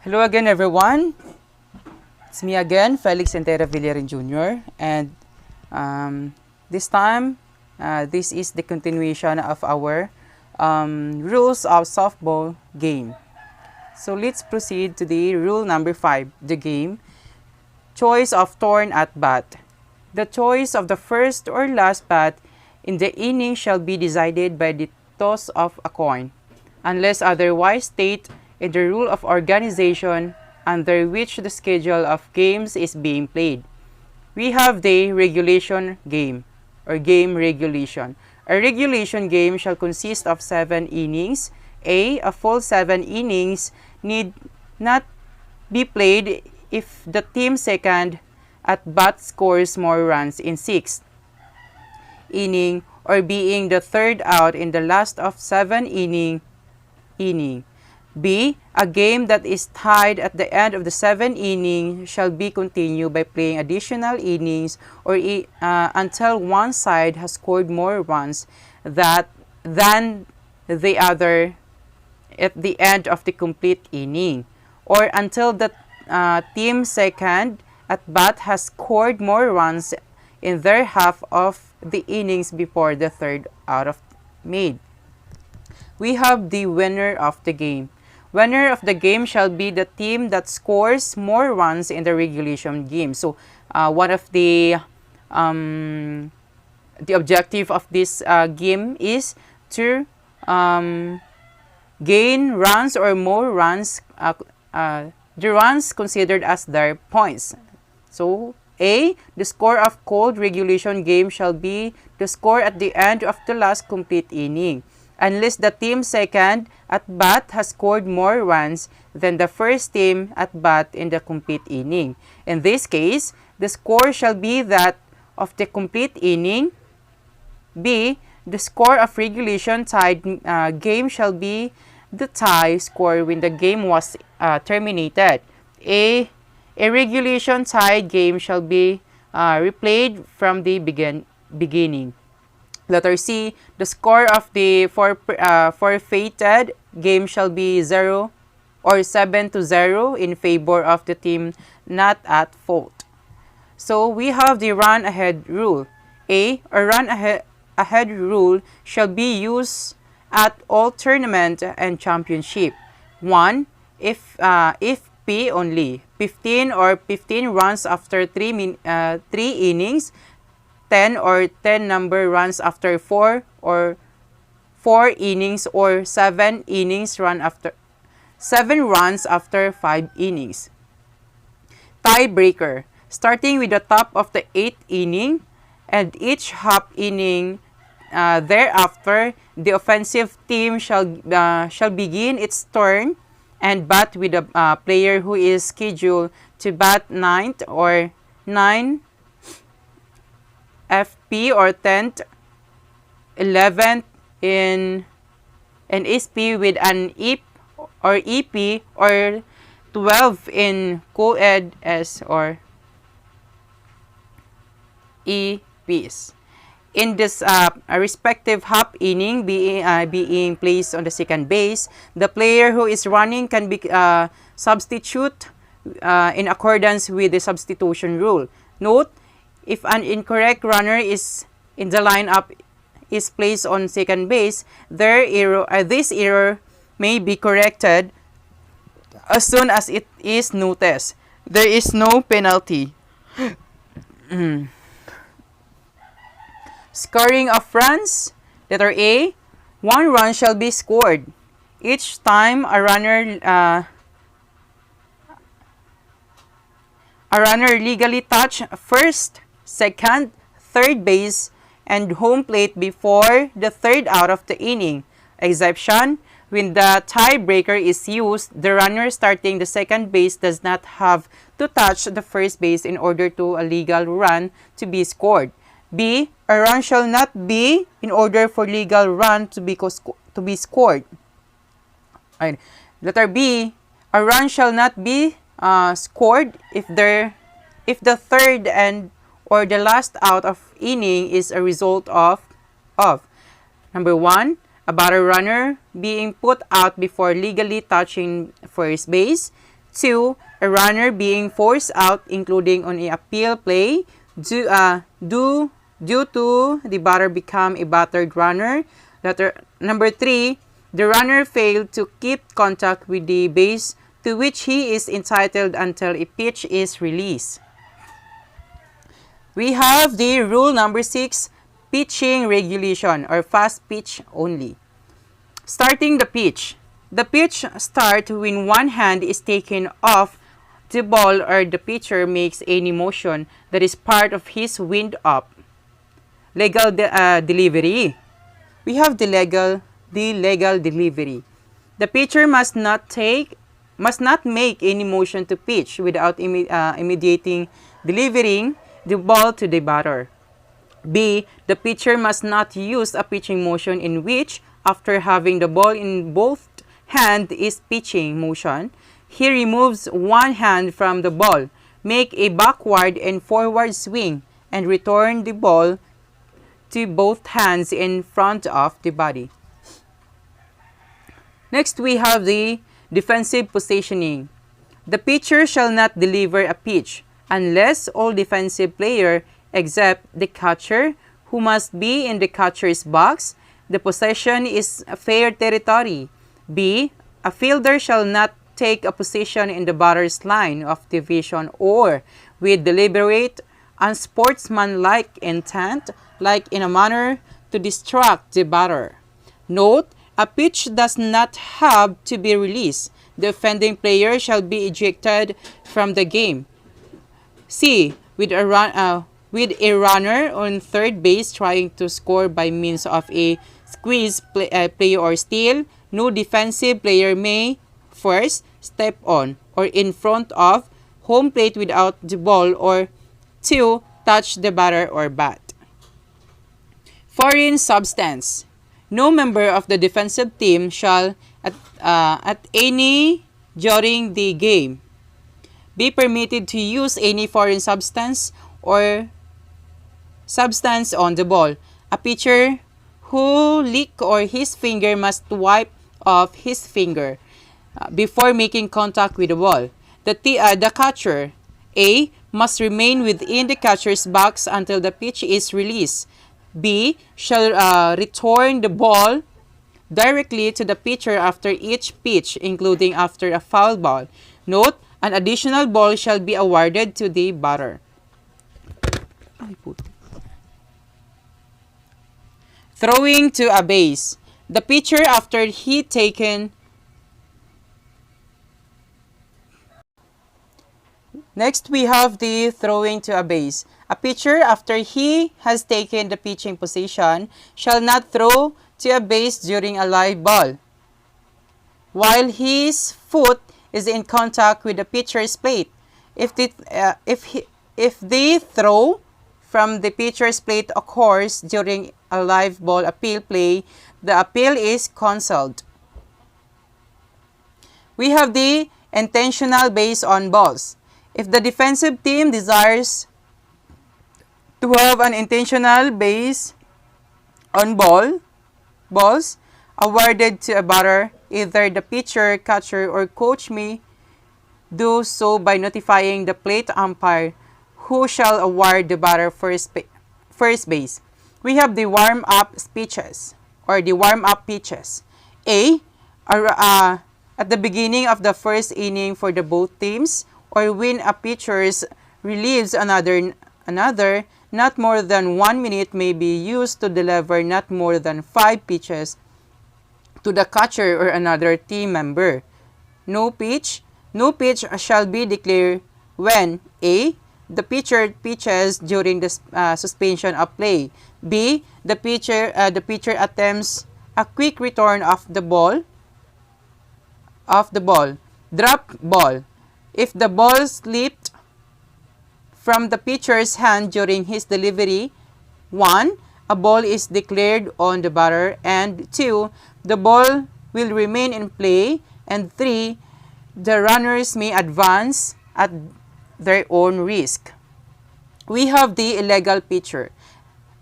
Hello again, everyone. It's me again, Felix and Villarin Jr. And this time, this is the continuation of our rules of softball game. So let's proceed to the rule number 5, the game. Choice of turn at bat. The choice of the first or last bat in the inning shall be decided by the toss of a coin, unless otherwise stated in the rule of organization under which the schedule of games is being played. We have the regulation game or game regulation. A regulation game shall consist of 7 innings. A full 7 innings need not be played if the team second at bat scores more runs in 6th inning or being the third out in the last of 7 inning. B. A game that is tied at the end of the 7th inning shall be continued by playing additional innings or until one side has scored more runs than the other at the end of the complete inning, or until the team second at bat has scored more runs in their half of the innings before the third out of made. We have the winner of the game. Winner of the game shall be the team that scores more runs in the regulation game. So, one of the objective of this game is to gain runs or more runs, the runs considered as their points. So, A. The score of cold regulation game shall be the score at the end of the last complete inning, unless the team second at bat has scored more runs than the first team at bat in the complete inning. In this case, the score shall be that of the complete inning. B. The score of regulation tied game shall be the tie score when the game was terminated. A regulation tied game shall be replayed from the beginning. Letter C. The score of the forfeited game shall be 0 or 7-0 in favor of the team not at fault. So we have the run ahead rule. A run ahead rule shall be used at all tournament and championship. 1. If P only 15 or 15 runs after 3 innings, 10 or 10 number runs after 4 or 4 innings, or 7 innings run after 7 runs after 5 innings. Tiebreaker, starting with the top of the 8th inning and each half inning thereafter, the offensive team shall begin its turn and bat with a player who is scheduled to bat 9th or 9 FP or 10th, 11th in SP with an EP or EP, or 12 in co-ed S or EPs. In this respective half inning being placed on the second base, the player who is running can be substitute in accordance with the substitution rule. Note, if an incorrect runner is in the lineup is placed on second base, this error may be corrected as soon as it is noticed. There is no penalty. Scoring of runs. Letter A. 1 run shall be scored each time a runner legally touch first, second, third base, and home plate before the third out of the inning. Exception: when the tiebreaker is used, the runner starting the second base does not have to touch the first base in order to a legal run to be scored. B. A run shall not be in order for legal run to be scored. Right. Letter B. A run shall not be scored if the third and or the last out of inning is a result of number 1, a batter runner being put out before legally touching first base. 2. A runner being forced out, including on a appeal play, due to the batter become a battered runner. Number 3. The runner failed to keep contact with the base to which he is entitled until a pitch is released. We have the rule number 6, pitching regulation or fast pitch only. Starting the pitch. The pitch starts when one hand is taken off the ball or the pitcher makes any motion that is part of his wind-up. Legal delivery. We have the legal delivery. The pitcher must not make any motion to pitch without immediately delivering the ball to the batter. B. The pitcher must not use a pitching motion in which, after having the ball in both hands is pitching motion, he removes one hand from the ball, make a backward and forward swing, and return the ball to both hands in front of the body. Next, we have the defensive positioning. The pitcher shall not deliver a pitch unless all defensive players except the catcher, who must be in the catcher's box, the possession is fair territory. B. A fielder shall not take a position in the batter's line of division or with deliberate, unsportsmanlike intent, like in a manner to distract the batter. Note, a pitch does not have to be released. The offending player shall be ejected from the game. C. With a runner on third base trying to score by means of a squeeze play or steal, no defensive player may first step on or in front of home plate without the ball, or 2. Touch the batter or bat. Foreign substance. No member of the defensive team shall at any during the game be permitted to use any foreign substance or substance on the ball. A pitcher who lick or his finger must wipe off his finger before making contact with the ball. The catcher, A, must remain within the catcher's box until the pitch is released. B, shall return the ball directly to the pitcher after each pitch, including after a foul ball. Note, an additional ball shall be awarded to the batter. Throwing to a base. The pitcher after he taken Next, we have the throwing to a base. A pitcher, after he has taken the pitching position, shall not throw to a base during a live ball, while his foot is in contact with the pitcher's plate. If the throw from the pitcher's plate occurs during a live ball appeal play, the appeal is cancelled. We have the intentional base on balls. If the defensive team desires to have an intentional base on balls awarded to a batter, either the pitcher, catcher, or coach may do so by notifying the plate umpire, who shall award the batter first base. We have the warm-up pitches or the warm-up pitches. A. At the beginning of the first inning for the both teams, or when a pitcher relieves another, not more than 1 minute may be used to deliver not more than 5 pitches to the catcher or another team member. No pitch shall be declared when A. The pitcher pitches during the suspension of play. B. The pitcher attempts a quick return of the ball. Drop ball. If the ball slipped from the pitcher's hand during his delivery, 1. A ball is declared on the batter, and 2. The ball will remain in play, and 3. The runners may advance at their own risk. We have the illegal pitcher.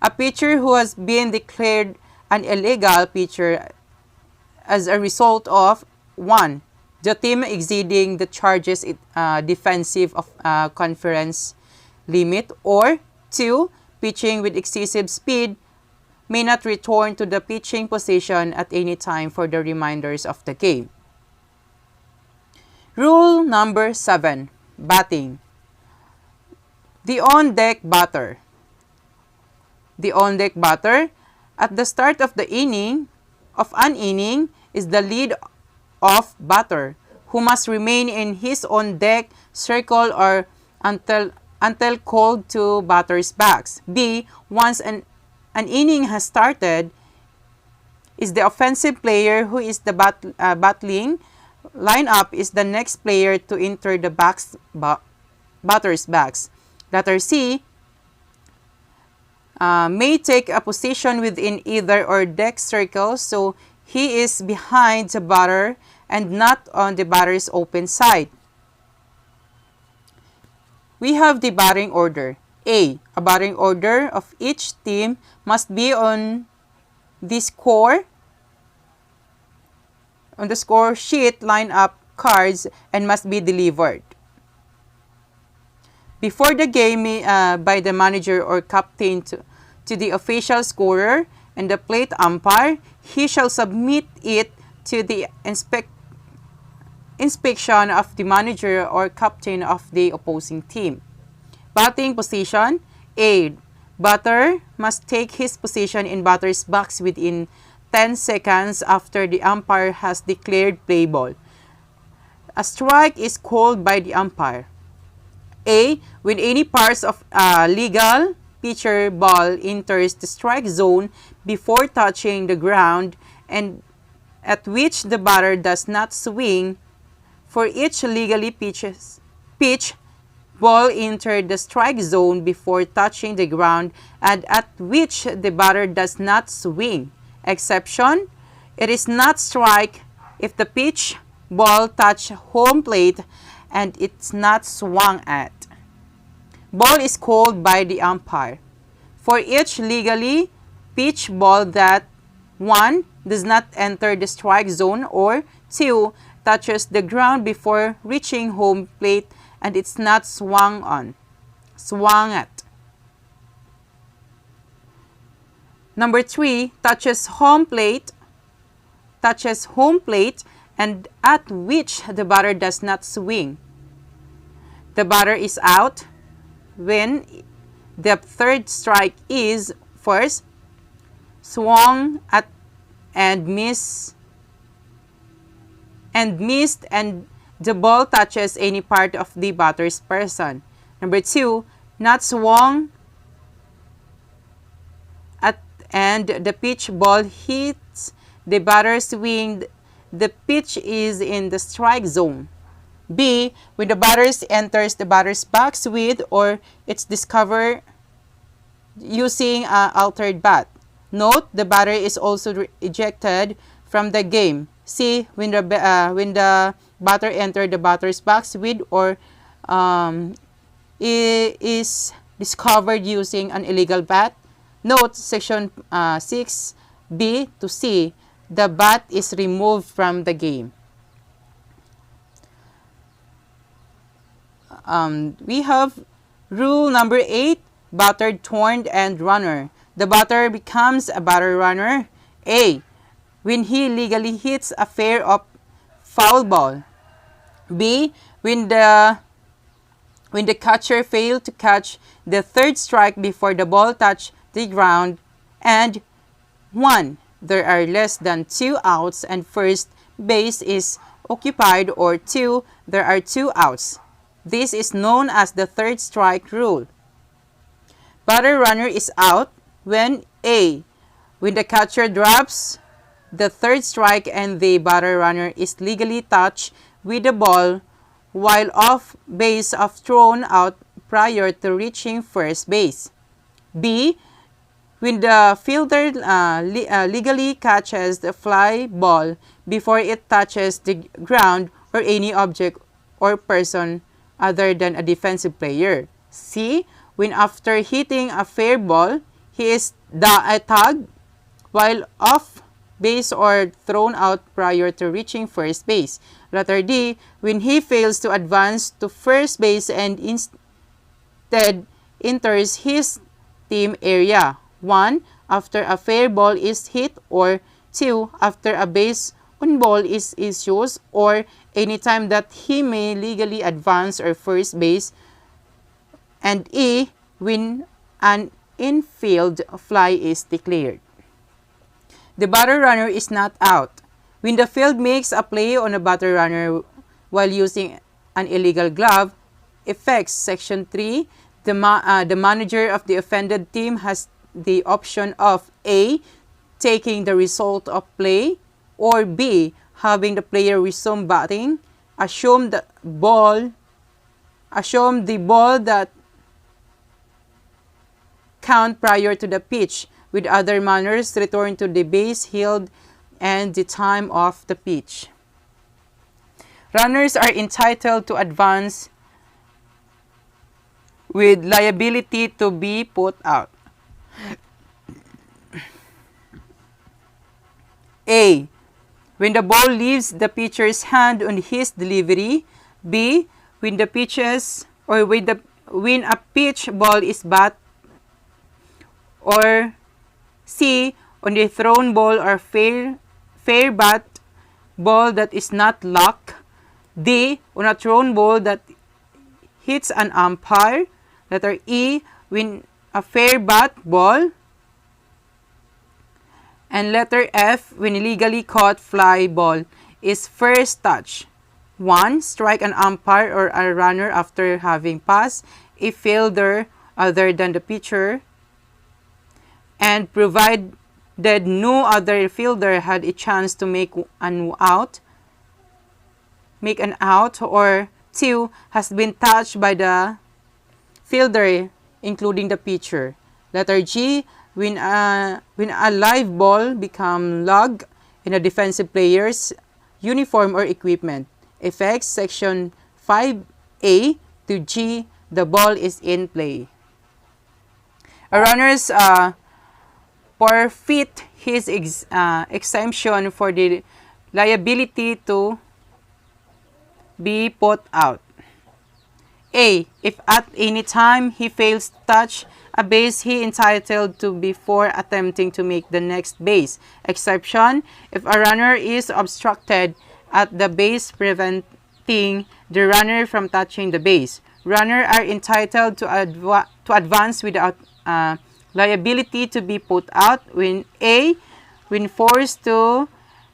A pitcher who has been declared an illegal pitcher as a result of 1. the team exceeding the charges defensive of conference limit, or 2. Pitching with excessive speed may not return to the pitching position at any time for the reminders of the game. Rule number 7. Batting. The on-deck batter. The on-deck batter at the start of an inning is the lead-off batter, who must remain in his on-deck circle or until called to batter's box. B. Once an inning has started, is the offensive player who is the battling lineup is the next player to enter the batter's box. Letter C. May take a position within either or deck circle, so he is behind the batter and not on the batter's open side. We have the batting order. A batting order of each team must be on the score sheet lineup cards and must be delivered before the game by the manager or captain to the official scorer and the plate umpire. He shall submit it to the inspection of the manager or captain of the opposing team. Batting position. A. Batter must take his position in batter's box within 10 seconds after the umpire has declared play ball. A strike is called by the umpire. A. When any parts of a legal pitcher ball enters the strike zone before touching the ground and at which the batter does not swing, for each legally pitched ball entered the strike zone before touching the ground and at which the batter does not swing. Exception: it is not strike if the pitch ball touch home plate and it's not swung at. Ball is called by the umpire. For each legally pitched ball that 1. Does not enter the strike zone, or 2. Touches the ground before reaching home plate and it's not swung at. Number 3, touches home plate and at which the batter does not swing. The batter is out when the third strike is first swung at and missed and the ball touches any part of the batter's person. Number 2, not swung at and the pitch ball hits the batter's swing. The pitch is in the strike zone. B. When the batter enters the batter's box with or it's discovered using an altered bat. Note, the batter is also ejected from the game. C. When the batter entered the batter's box with or is discovered using an illegal bat. Note, section 6B to C. The bat is removed from the game. We have rule number 8, batter, turned, and runner. The batter becomes a batter runner. A. When he legally hits a fair or foul ball. B. When the catcher failed to catch the third strike before the ball touched the ground. And 1. There are less than 2 outs and first base is occupied, or 2. There are 2 outs. This is known as the third strike rule. Batter runner is out when A. When the catcher drops the third strike and the batter runner is legally touched with the ball while off base of thrown out prior to reaching first base. B. When the fielder legally catches the fly ball before it touches the ground or any object or person other than a defensive player. C. When after hitting a fair ball, he is tagged while off base or thrown out prior to reaching first base. Letter D, when he fails to advance to first base and instead enters his team area. 1. After a fair ball is hit, or 2. After a base on ball is issued, or any time that he may legally advance or first base. And E, when an infield fly is declared. The batter runner is not out. When the field makes a play on a batter runner while using an illegal glove, effects Section 3, the manager of the offended team has the option of A, taking the result of play, or B, having the player resume batting, assume the ball that count prior to the pitch, with other manners return to the base held and the time of the pitch. Runners are entitled to advance with liability to be put out. A, when the ball leaves the pitcher's hand on his delivery. B, when the pitches or when a pitch ball is bat, or C, on the thrown ball or fair bat ball that is not locked. D, on a thrown ball that hits an umpire. Letter E, when a fair bat ball. And letter F, when illegally caught fly ball is first touch. 1. Strike an umpire or a runner after having passed a fielder other than the pitcher, and provided no other fielder had a chance to make an out, or 2. Has been touched by the fielder, including the pitcher. Letter G, when a live ball become log in a defensive player's uniform or equipment. Effects Section 5A to G, the ball is in play. A runner's forfeit his exemption for the liability to be put out. A, if at any time he fails to touch a base he entitled to before attempting to make the next base. Exception, if a runner is obstructed at the base preventing the runner from touching the base. Runners are entitled to advance without liability to be put out when A, when forced to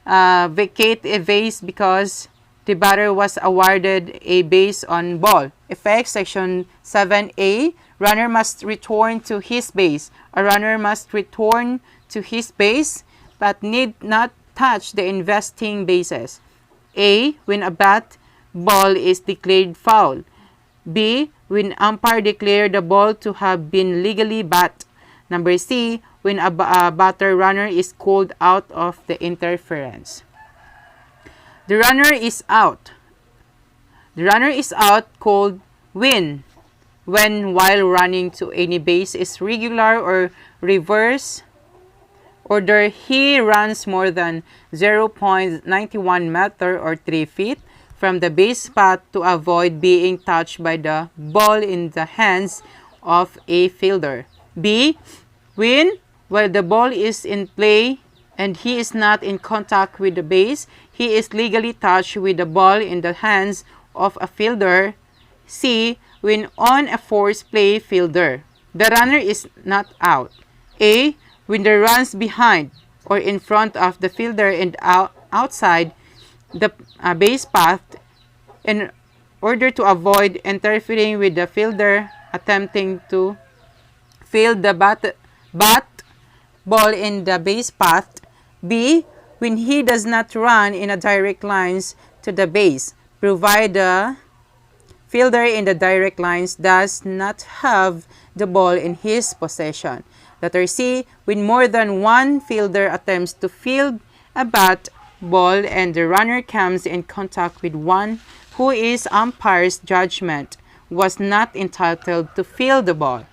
vacate a base because the batter was awarded a base on ball. Effects Section 7A, runner must return to his base. A runner must return to his base but need not touch the investing bases. A, when a bat ball is declared foul. B, when umpire declared the ball to have been legally bat. Number C, when a batter runner is called out of the interference. The runner is out. The runner is out called when while running to any base is regular or reverse order he runs more than 0.91 meter or 3 feet from the base path to avoid being touched by the ball in the hands of a fielder. B, when while the ball is in play and he is not in contact with the base, he is legally touched with the ball in the hands of a fielder. C, when on a forced play fielder, the runner is not out. A, when the runs behind or in front of the fielder and outside the base path in order to avoid interfering with the fielder attempting to field the bat ball in the base path. B, when he does not run in a direct lines to the base, provided the fielder in the direct lines does not have the ball in his possession. Letter C, when more than one fielder attempts to field a bat ball and the runner comes in contact with one who is umpire's judgment was not entitled to field the ball.